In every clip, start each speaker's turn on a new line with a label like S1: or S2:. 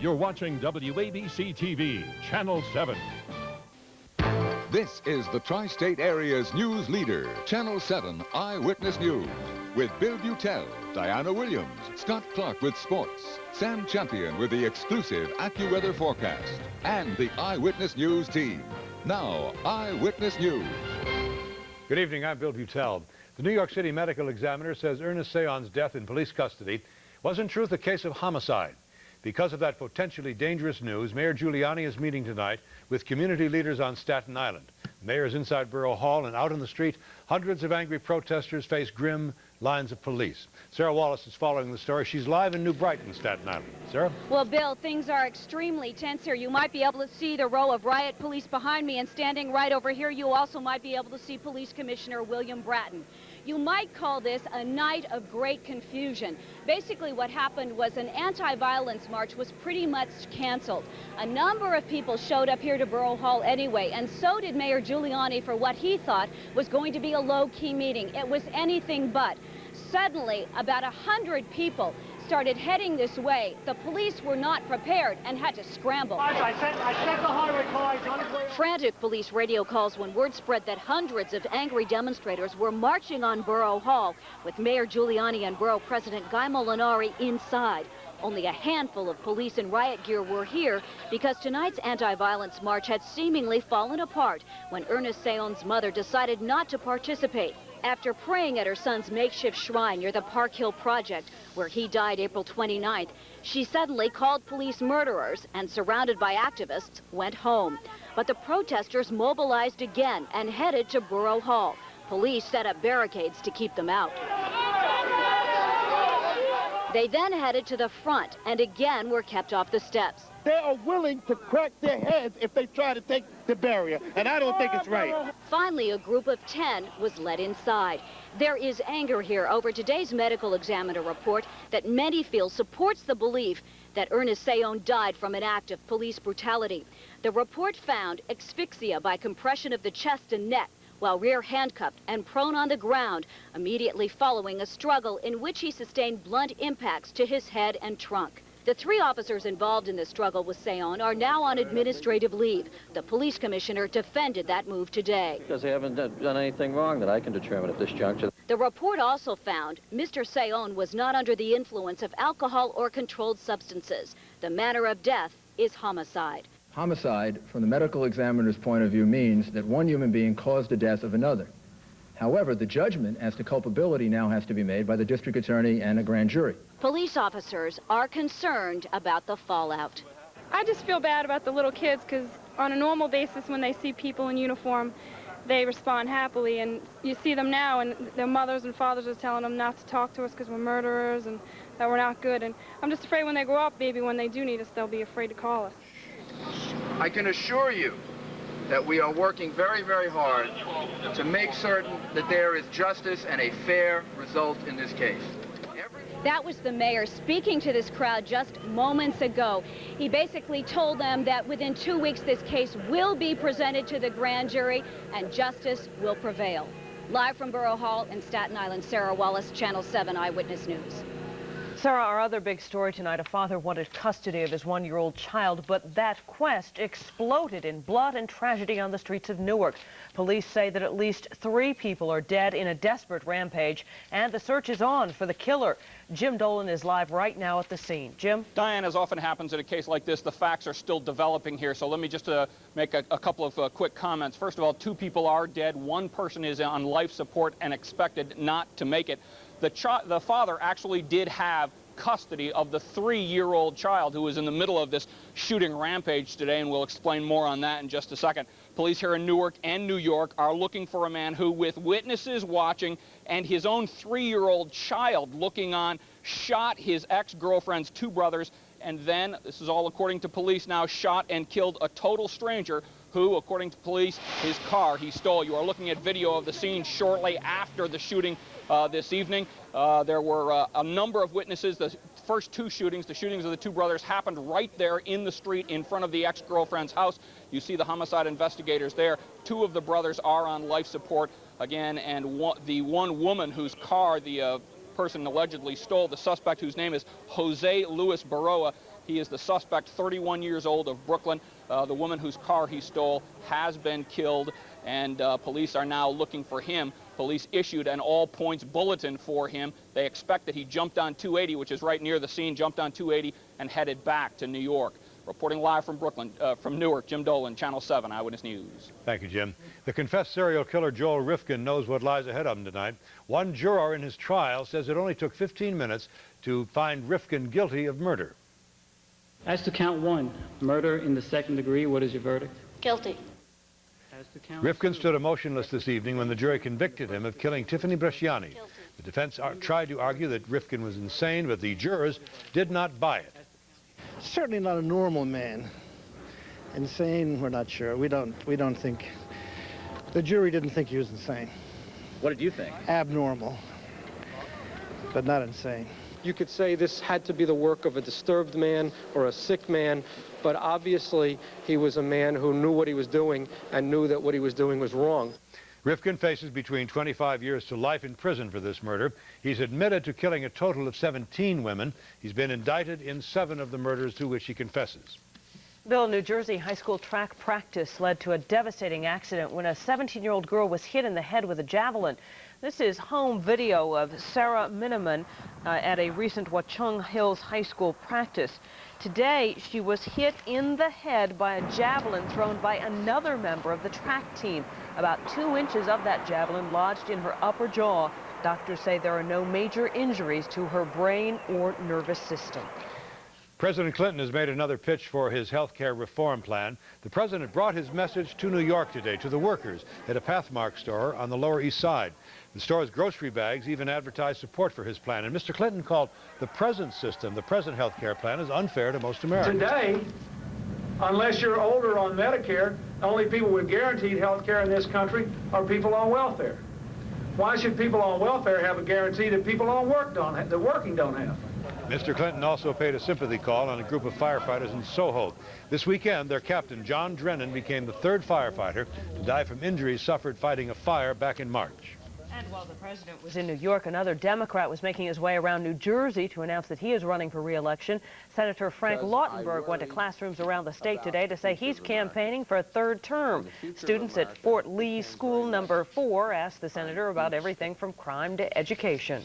S1: You're watching WABC TV, Channel 7.
S2: This is the tri-state area's news leader, Channel 7 Eyewitness News, with Beutel Diana Williams, Scott Clark with sports, Sam Champion with the exclusive AccuWeather forecast, and the Eyewitness News team. Now, Eyewitness News.
S3: Good evening, I'm Bill Beutel. The New York City medical examiner says Ernest Sayon's death in police custody was in truth a case of homicide. Because of that potentially dangerous news, Mayor Giuliani is meeting tonight with community leaders on Staten Island. The mayor is inside Borough Hall, and out in the street, hundreds of angry protesters face grim lines of police. Sarah Wallace is following the story. She's live in New Brighton, Staten Island. Sarah?
S4: Well, Bill, things are extremely tense here. You might be able to see the row of riot police behind me, and standing right over here, you also might be able to see Police Commissioner William Bratton. You might call this a night of great confusion. Basically, what happened was an anti-violence march was pretty much canceled. A number of people showed up here to Borough Hall anyway, and so did Mayor Giuliani for what he thought was going to be a low-key meeting. It was anything but. Suddenly, about 100 people started heading this way. The police were not prepared and had to scramble.
S5: I set the highway car.
S4: Frantic police radio calls when word spread that hundreds of angry demonstrators were marching on Borough Hall, with Mayor Giuliani and Borough President Guy Molinari inside. Only a handful of police in riot gear were here because tonight's anti-violence march had seemingly fallen apart when Ernest Sayon's mother decided not to participate. After praying at her son's makeshift shrine near the Park Hill Project, where he died April 29th, she suddenly called police murderers and, surrounded by activists, went home. But the protesters mobilized again and headed to Borough Hall. Police set up barricades to keep them out. They then headed to the front and again were kept off the steps.
S5: They are willing to crack their heads if they try to take the barrier, and I don't think it's right.
S4: Finally, a group of 10 was led inside. There is anger here over today's medical examiner report that many feel supports the belief that Ernest Sayon died from an act of police brutality. The report found asphyxia by compression of the chest and neck, while rear handcuffed and prone on the ground, immediately following a struggle in which he sustained blunt impacts to his head and trunk. The 3 officers involved in the struggle with Sayon are now on administrative leave. The police commissioner defended that move today.
S6: Because they haven't done anything wrong that I can determine at this juncture.
S4: The report also found Mr. Sayon was not under the influence of alcohol or controlled substances. The manner of death is homicide.
S7: Homicide, from the medical examiner's point of view, means that one human being caused the death of another. However, the judgment as to culpability now has to be made by the district attorney and a grand jury.
S4: Police officers are concerned about the fallout.
S8: I just feel bad about the little kids because on a normal basis when they see people in uniform, they respond happily, and you see them now and their mothers and fathers are telling them not to talk to us because we're murderers and that we're not good. And I'm just afraid when they grow up, maybe when they do need us, they'll be afraid to call us.
S9: I can assure you that we are working very, very hard to make certain that there is justice and a fair result in this case.
S4: That was the mayor speaking to this crowd just moments ago. He basically told them that within 2 weeks this case will be presented to the grand jury and justice will prevail. Live from Borough Hall in Staten Island, Sarah Wallace, Channel 7 Eyewitness News.
S10: Sarah, our other big story tonight, a father wanted custody of his 1-year-old child, but that quest exploded in blood and tragedy on the streets of Newark. Police say that at least 3 people are dead in a desperate rampage, and the search is on for the killer. Jim Dolan is live right now at the scene. Jim?
S11: Diane, as often happens in a case like this, the facts are still developing here, so let me just make a couple of quick comments. First of all, 2 people are dead. 1 person is on life support and expected not to make it. The father actually did have custody of the 3-year-old child who was in the middle of this shooting rampage today, and we'll explain more on that in just a second. Police here in Newark and New York are looking for a man who, with witnesses watching and his own 3-year-old child looking on, shot his ex-girlfriend's 2 brothers, and then, this is all according to police now, shot and killed a total stranger who, according to police, his car he stole. You are looking at video of the scene shortly after the shooting this evening. There were a number of witnesses. The first 2 shootings, the shootings of the 2 brothers, happened right there in the street in front of the ex-girlfriend's house. You see the homicide investigators there. 2 of the brothers are on life support again, and the one woman whose car the person allegedly stole, the suspect whose name is Jose Luis Baroa, He is the suspect, 31 years old, of Brooklyn. The woman whose car he stole has been killed, and police are now looking for him. Police issued an all-points bulletin for him. They expect that he jumped on 280, which is right near the scene, jumped on 280 and headed back to New York. Reporting live from Brooklyn, from Newark, Jim Dolan, Channel 7 Eyewitness News.
S3: Thank you, Jim. The confessed serial killer Joel Rifkin knows what lies ahead of him tonight. One juror in his trial says it only took 15 minutes to find Rifkin guilty of murder.
S12: As to count 1, murder in the 2nd degree, what is your verdict?
S13: Guilty.
S12: As to count
S3: Rifkin stood emotionless this evening when the jury convicted him of killing Tiffany Bresciani. The defense tried to argue that Rifkin was insane, but the jurors did not buy it.
S14: Certainly not a normal man. Insane, we're not sure. We don't think. The jury didn't think he was insane.
S6: What did you think?
S14: Abnormal, but not insane.
S15: You could say this had to be the work of a disturbed man or a sick man, but obviously he was a man who knew what he was doing and knew that what he was doing was wrong.
S3: Rifkin faces between 25 years to life in prison for this murder. He's admitted to killing a total of 17 women. He's been indicted in 7 of the murders to which he confesses.
S10: Bill, New Jersey high school track practice led to a devastating accident when a 17-year-old girl was hit in the head with a javelin. This is home video of Sarah Miniman at a recent Watchung Hills High School practice. Today, she was hit in the head by a javelin thrown by another member of the track team. About 2 inches of that javelin lodged in her upper jaw. Doctors say there are no major injuries to her brain or nervous system.
S3: President Clinton has made another pitch for his health care reform plan. The president brought his message to New York today, to the workers at a Pathmark store on the Lower East Side. The store's grocery bags even advertised support for his plan. And Mr. Clinton called the present system, the present health care plan, as unfair to most Americans.
S16: Today, unless you're older on Medicare, the only people with guaranteed health care in this country are people on welfare. Why should people on welfare have a guarantee that people on the working don't have?
S3: Mr. Clinton also paid a sympathy call on a group of firefighters in Soho. This weekend, their captain, John Drennan, became the 3rd firefighter to die from injuries suffered fighting a fire back in March.
S10: And while the president was in New York, another Democrat was making his way around New Jersey to announce that he is running for re-election. Senator Frank Lautenberg went to classrooms around the state today to say he's campaigning for a 3rd term. Students at Fort Lee School number 4 asked the senator about everything from crime to education.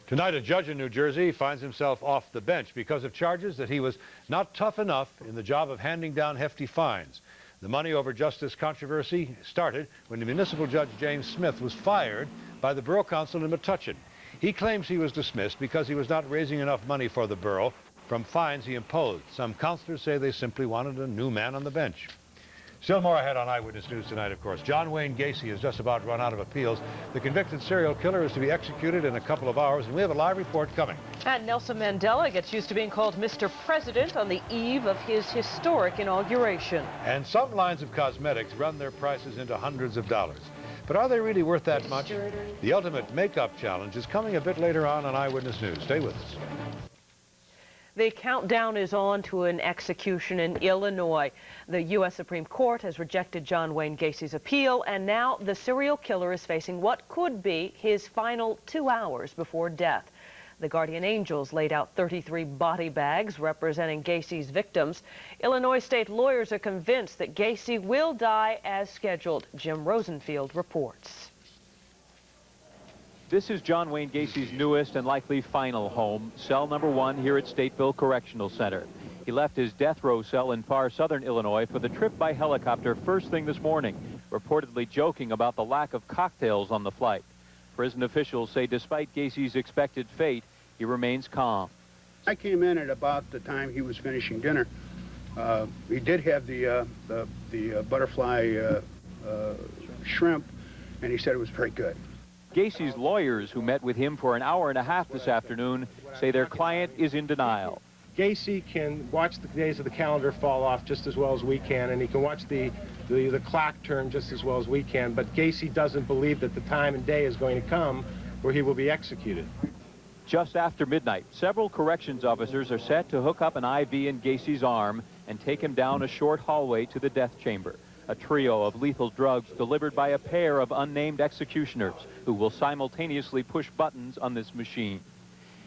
S3: Tonight, a judge in New Jersey finds himself off the bench because of charges that he was not tough enough in the job of handing down hefty fines. The money over justice controversy started when the municipal judge James Smith was fired by the borough council in Metuchen. He claims he was dismissed because he was not raising enough money for the borough from fines he imposed. Some councilors say they simply wanted a new man on the bench. Still more ahead on Eyewitness News tonight, of course. John Wayne Gacy has just about run out of appeals. The convicted serial killer is to be executed in a couple of hours, and we have a live report coming.
S10: And Nelson Mandela gets used to being called Mr. President on the eve of his historic inauguration.
S3: And some lines of cosmetics run their prices into hundreds of dollars. But are they really worth that much? The ultimate makeup challenge is coming a bit later on Eyewitness News. Stay with us.
S10: The countdown is on to an execution in Illinois. The U.S. Supreme Court has rejected John Wayne Gacy's appeal, and now the serial killer is facing what could be his final 2 hours before death. The guardian angels laid out 33 body bags representing Gacy's victims. Illinois state lawyers are convinced that Gacy will die as scheduled. Jim Rosenfield reports.
S17: This is John Wayne Gacy's newest and likely final home, cell number 1 here at Stateville Correctional Center. He left his death row cell in far southern Illinois for the trip by helicopter first thing this morning, reportedly joking about the lack of cocktails on the flight. Prison officials say despite Gacy's expected fate, he remains calm.
S18: I came in at about the time he was finishing dinner. He did have the butterfly shrimp, and he said it was very good.
S17: Gacy's lawyers, who met with him for an hour and a half this afternoon, say their client is in denial.
S19: Gacy can watch the days of the calendar fall off just as well as we can, and he can watch the clock turn just as well as we can, but Gacy doesn't believe that the time and day is going to come where he will be executed.
S17: Just after midnight, several corrections officers are set to hook up an IV in Gacy's arm and take him down a short hallway to the death chamber. A trio of lethal drugs delivered by a pair of unnamed executioners who will simultaneously push buttons on this machine.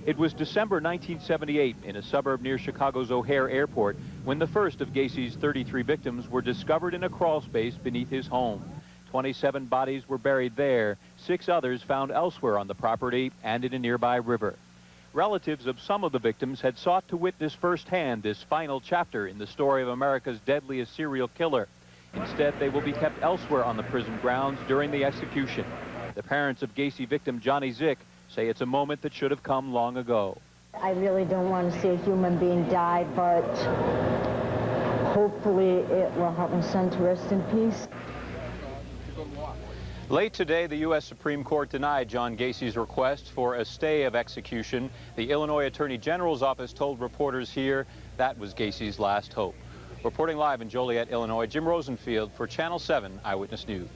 S17: It was December 1978 in a suburb near Chicago's O'Hare Airport when the first of Gacy's 33 victims were discovered in a crawl space beneath his home. 27 bodies were buried there, 6 others found elsewhere on the property and in a nearby river. Relatives of some of the victims had sought to witness firsthand this final chapter in the story of America's deadliest serial killer. Instead, they will be kept elsewhere on the prison grounds during the execution. The parents of Gacy victim Johnny Zick say it's a moment that should have come long ago.
S13: I really don't want to see a human being die, but hopefully it will help my son to rest in peace.
S11: Late today, the U.S. Supreme Court denied John Gacy's request for a stay of execution. The Illinois Attorney General's office told reporters here that was Gacy's last hope. Reporting live in Joliet, Illinois, Jim Rosenfield for Channel 7 Eyewitness News.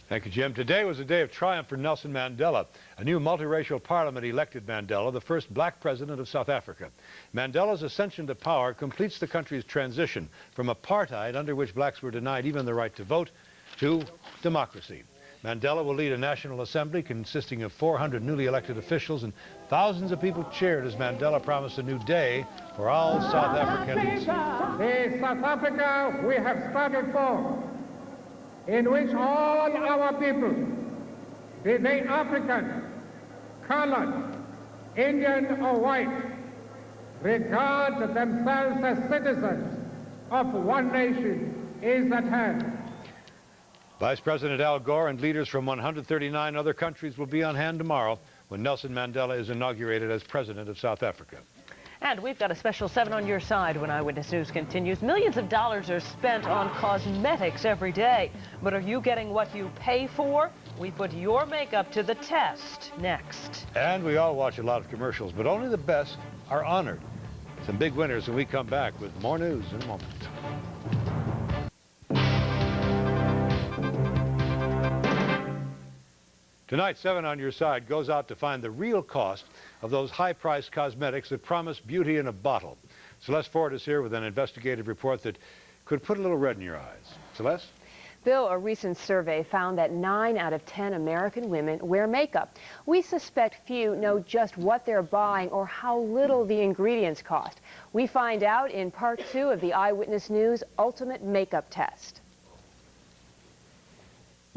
S3: Thank you, Jim. Today was a day of triumph for Nelson Mandela. A new multiracial parliament elected Mandela, the first black president of South Africa. Mandela's ascension to power completes the country's transition from apartheid, under which blacks were denied even the right to vote, to democracy. Mandela will lead a national assembly consisting of 400 newly elected officials, and thousands of people cheered as Mandela promised a new day for all South Africans.
S20: The South Africa we have started for, in which all our people, be they African, colored, Indian or white, regard themselves as citizens of one nation is at hand.
S3: Vice President Al Gore and leaders from 139 other countries will be on hand tomorrow when Nelson Mandela is inaugurated as president of South Africa.
S10: And we've got a special 7 on your side when Eyewitness News continues. Millions of dollars are spent on cosmetics every day. But are you getting what you pay for? We put your makeup to the test next.
S3: And we all watch a lot of commercials, but only the best are honored. Some big winners when we come back with more news in a moment. Tonight, 7 on your side goes out to find the real cost of those high-priced cosmetics that promise beauty in a bottle. Celeste Ford is here with an investigative report that could put a little red in your eyes. Celeste?
S21: Bill, a recent survey found that 9 out of 10 American women wear makeup. We suspect few know just what they're buying or how little the ingredients cost. We find out in part 2 of the Eyewitness News Ultimate Makeup Test.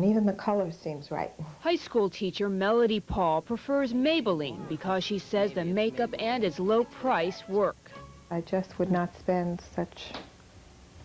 S22: Even the color seems right.
S23: High school teacher Melody Paul prefers Maybelline because she says the makeup and its low price work.
S22: I just would not spend such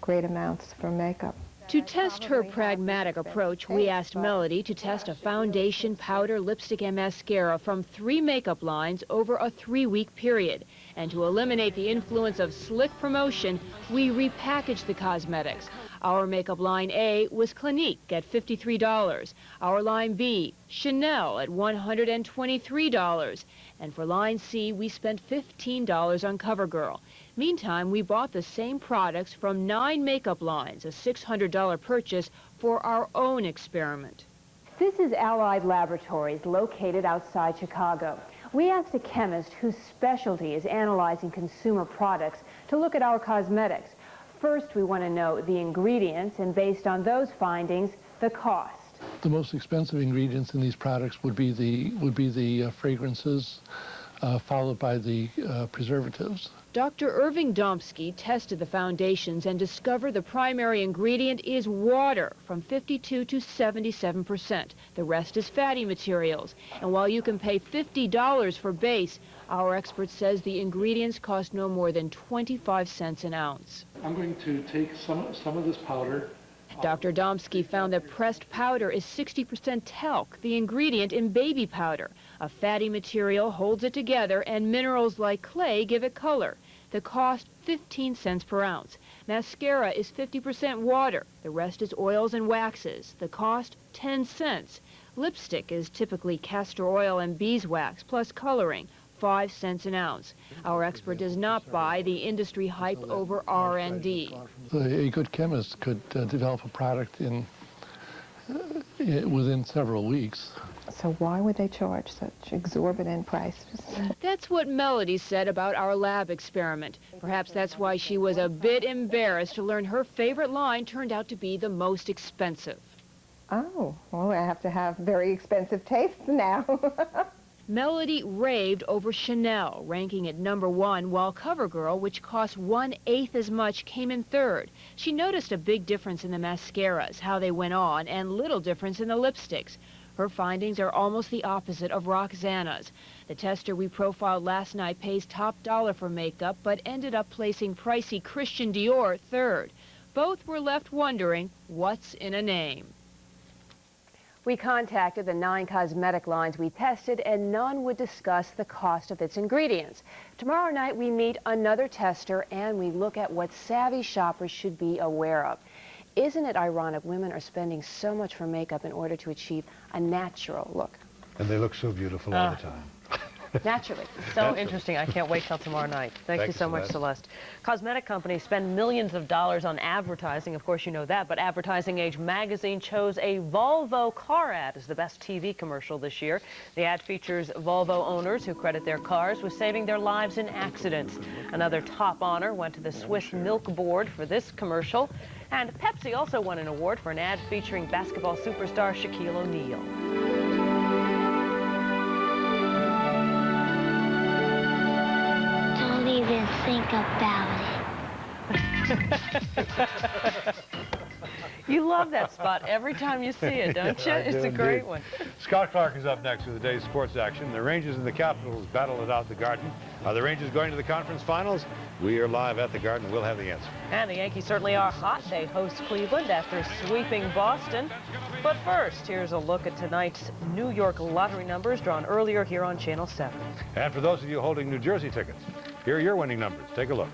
S22: great amounts for makeup.
S23: To test her pragmatic approach, we asked Melody to test a foundation, powder, lipstick, and mascara from 3 makeup lines over a 3-week period. And to eliminate the influence of slick promotion, we repackaged the cosmetics. Our makeup line A was Clinique at $53. Our line B, Chanel at $123. And for line C, we spent $15 on CoverGirl. Meantime, we bought the same products from 9 makeup lines, a $600 purchase for our own experiment.
S21: This is Allied Laboratories, located outside Chicago. We asked a chemist whose specialty is analyzing consumer products to look at our cosmetics. First, we want to know the ingredients, and based on those findings, the cost.
S24: The most expensive ingredients in these products would be the fragrances, followed by the preservatives.
S23: Dr. Irving Domsky tested the foundations and discovered the primary ingredient is water, from 52 to 77%. The rest is fatty materials. And while you can pay $50 for base, our expert says the ingredients cost no more than 25 cents an ounce.
S24: I'm going to take some of this powder.
S23: Dr. Domsky found that pressed powder is 60% talc, the ingredient in baby powder. A fatty material holds it together, and minerals like clay give it color. The cost, 15 cents per ounce. Mascara is 50% water. The rest is oils and waxes. The cost, 10 cents. Lipstick is typically castor oil and beeswax, plus coloring. 5 cents an ounce. Our expert does not buy the industry hype over R&D.
S24: A good chemist could develop a product within several weeks.
S22: So why would they charge such exorbitant prices?
S23: That's what Melody said about our lab experiment. Perhaps that's why she was a bit embarrassed to learn her favorite line turned out to be the most expensive.
S22: Oh, well, I have to have very expensive tastes now.
S23: Melody raved over Chanel, ranking at #1, while CoverGirl, which cost 1/8 as much, came in third. She noticed a big difference in the mascaras, how they went on, and little difference in the lipsticks. Her findings are almost the opposite of Roxana's. The tester we profiled last night pays top dollar for makeup, but ended up placing pricey Christian Dior third. Both were left wondering, what's in a name?
S21: We contacted the 9 cosmetic lines we tested, and none would discuss the cost of its ingredients. Tomorrow night, we meet another tester, and we look at what savvy shoppers should be aware of. Isn't it ironic women are spending so much for makeup in order to achieve a natural look?
S3: And they look so beautiful all the time.
S21: Naturally.
S10: So interesting. I can't wait till tomorrow night. Thank you so much, Celeste. Cosmetic companies spend millions of dollars on advertising. Of course, you know that. But Advertising Age magazine chose a Volvo car ad as the best TV commercial this year. The ad features Volvo owners who credit their cars with saving their lives in accidents. Another top honor went to the Swiss Milk Board for this commercial. And Pepsi also won an award for an ad featuring basketball superstar Shaquille O'Neal.
S1: Don't even think about it.
S10: You love that spot every time you see it, don't you? It's a great one.
S3: Scott Clark is up next with the day's sports action. The Rangers and the Capitals battle it out at the Garden. Are the Rangers going to the conference finals? We are live at the Garden. We'll have the answer.
S10: And the Yankees certainly are hot. They host Cleveland after sweeping Boston. But first, here's a look at tonight's New York lottery numbers drawn earlier here on Channel 7.
S3: And for those of you holding New Jersey tickets, here are your winning numbers. Take a look.